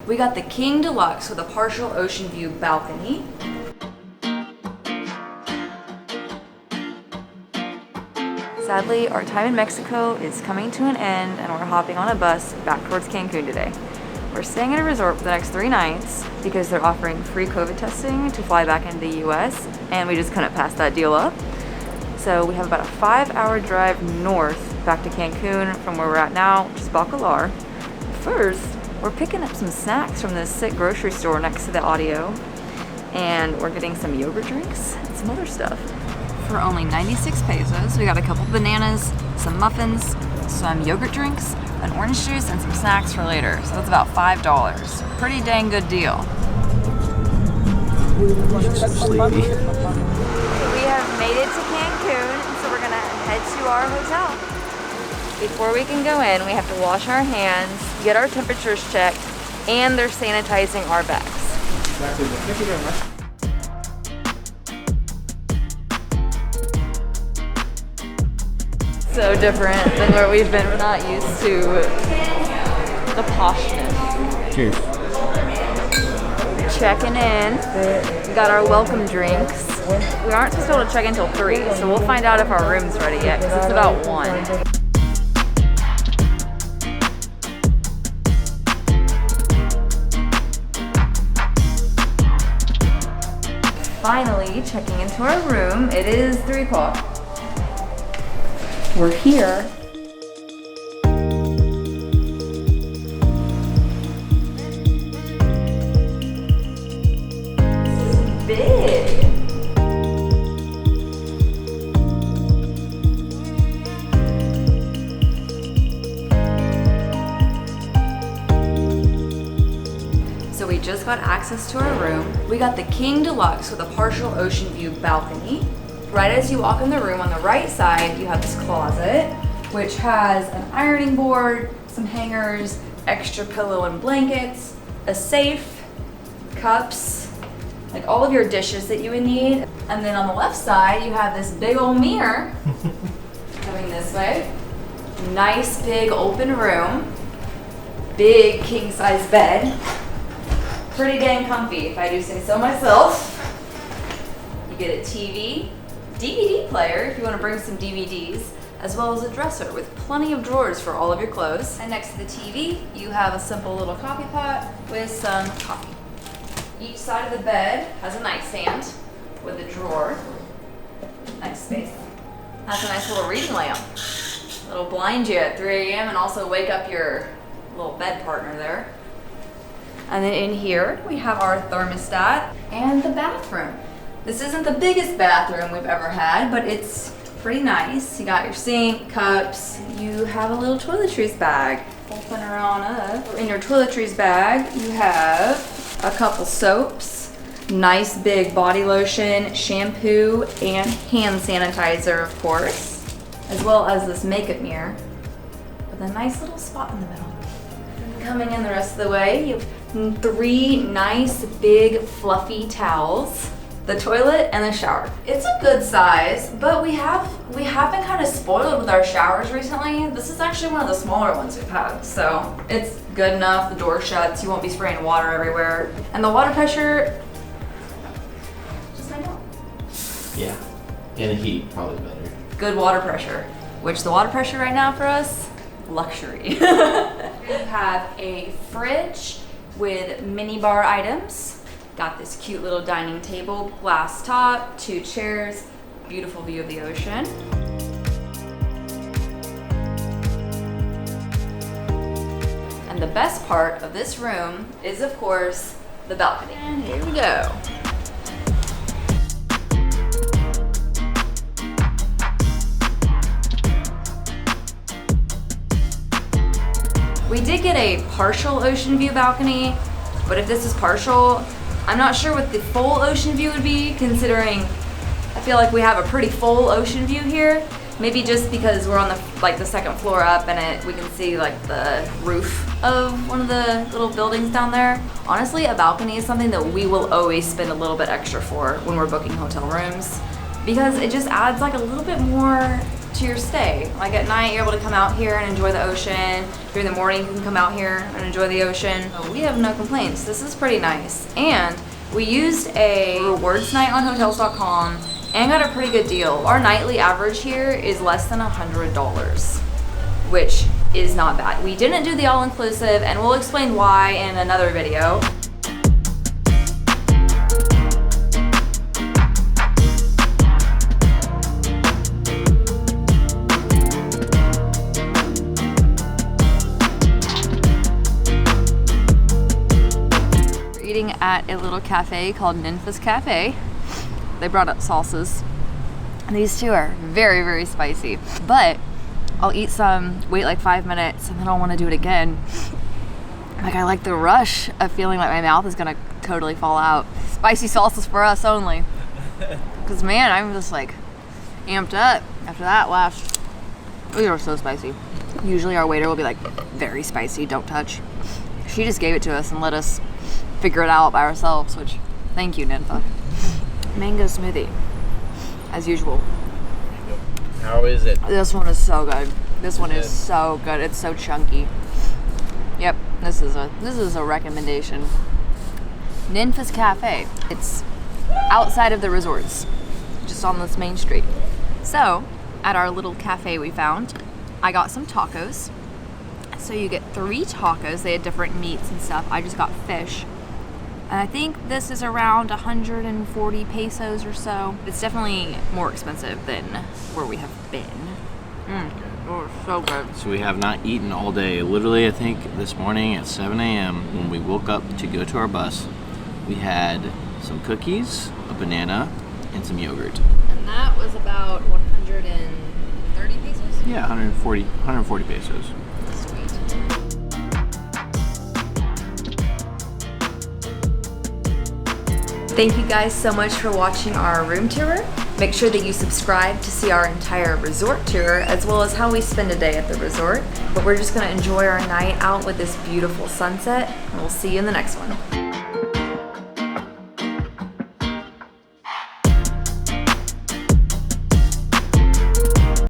We got the King Deluxe with a partial ocean view balcony. Sadly, our time in Mexico is coming to an end and we're hopping on a bus back towards Cancun today. We're staying at a resort for the next 3 nights because they're offering free COVID testing to fly back into the US, and we just couldn't pass that deal up. So we have about a 5-hour drive north back to Cancun from where we're at now, which is Bacalar. First, we're picking up some snacks from this sick grocery store next to the audio, and we're getting some yogurt drinks and some other stuff. For only 96 pesos, we got a couple bananas, some muffins, some yogurt drinks, an orange juice, and some snacks for later. So that's about $5. Pretty dang good deal. We have made it to Cancun, so we're gonna head to our hotel. Before we can go in, we have to wash our hands, get our temperatures checked, and they're sanitizing our bags. Exactly. Thank you very much. So different than where we've been. We're not used to the poshness. Cheers. Checking in. We got our welcome drinks. We aren't supposed to be able to check in until 3, so we'll find out if our room's ready yet, because it's about 1. Finally, checking into our room. It is 3 o'clock. We're here. This is big. So we just got access to our room. We got the King Deluxe with a partial ocean view balcony. Right as you walk in the room, on the right side, you have this closet, which has an ironing board, some hangers, extra pillow and blankets, a safe, cups, like all of your dishes that you would need. And then on the left side, you have this big old mirror coming this way. Nice big open room, big king size bed. Pretty dang comfy, if I do say so myself. You get a TV, DVD player if you want to bring some DVDs, as well as a dresser with plenty of drawers for all of your clothes. And next to the TV, you have a simple little coffee pot with some coffee. Each side of the bed has a nightstand with a drawer. Nice space. That's a nice little reading lamp. It'll blind you at 3 a.m. and also wake up your little bed partner there. And then in here, we have our thermostat and the bathroom. This isn't the biggest bathroom we've ever had, but it's pretty nice. You got your sink, cups. You have a little toiletries bag. Open her on up. In your toiletries bag, you have a couple soaps, nice big body lotion, shampoo, and hand sanitizer, of course, as well as this makeup mirror with a nice little spot in the middle. And coming in the rest of the way, you have 3 nice big fluffy towels, the toilet, and the shower. It's a good size, but we have been kind of spoiled with our showers recently. This is actually one of the smaller ones we've had, so it's good enough. The door shuts, you won't be spraying water everywhere. And the water pressure, just find out. Yeah. And the heat, probably better. Good water pressure, which the water pressure right now for us, luxury. We have a fridge with mini bar items. Got this cute little dining table, glass top, 2 chairs, beautiful view of the ocean. And the best part of this room is, of course, the balcony. And here we go. We did get a partial ocean view balcony, but if this is partial, I'm not sure what the full ocean view would be, considering I feel like we have a pretty full ocean view here. Maybe just because we're on the 2nd floor up and we can see like the roof of one of the little buildings down there. Honestly, a balcony is something that we will always spend a little bit extra for when we're booking hotel rooms, because it just adds like a little bit more to your stay. Like at night, you're able to come out here and enjoy the ocean. During the morning, you can come out here and enjoy the ocean. So we have no complaints. This is pretty nice. And we used a rewards night on hotels.com and got a pretty good deal. Our nightly average here is less than $100, which is not bad. We didn't do the all-inclusive, and we'll explain why in another video. Eating at a little cafe called Ninfa's Cafe. They brought up salsas. And these two are very, very spicy. But I'll eat some, wait like 5 minutes, and then I'll want to do it again. Like I like the rush of feeling like my mouth is gonna totally fall out. Spicy salsas for us only. Cause man, I'm just like amped up after that last. These are so spicy. Usually our waiter will be like, very spicy, don't touch. She just gave it to us and let us figure it out by ourselves, which, thank you, Ninfa. Mango smoothie, as usual. How is it? This one is so good. This one is so good. It's so chunky. Yep, this is a recommendation. Ninfa's Cafe. It's outside of the resorts, just on this main street. So, at our little cafe we found, I got some tacos. So you get 3 tacos. They had different meats and stuff. I just got fish. And I think this is around 140 pesos or so. It's definitely more expensive than where we have been. Oh, so good. So we have not eaten all day. Literally, I think this morning at 7 a.m. when we woke up to go to our bus, we had some cookies, a banana, and some yogurt. And that was about 130 pesos? Yeah, 140 pesos. Sweet. Thank you guys so much for watching our room tour. Make sure that you subscribe to see our entire resort tour, as well as how we spend a day at the resort. But we're just gonna enjoy our night out with this beautiful sunset, and we'll see you in the next one.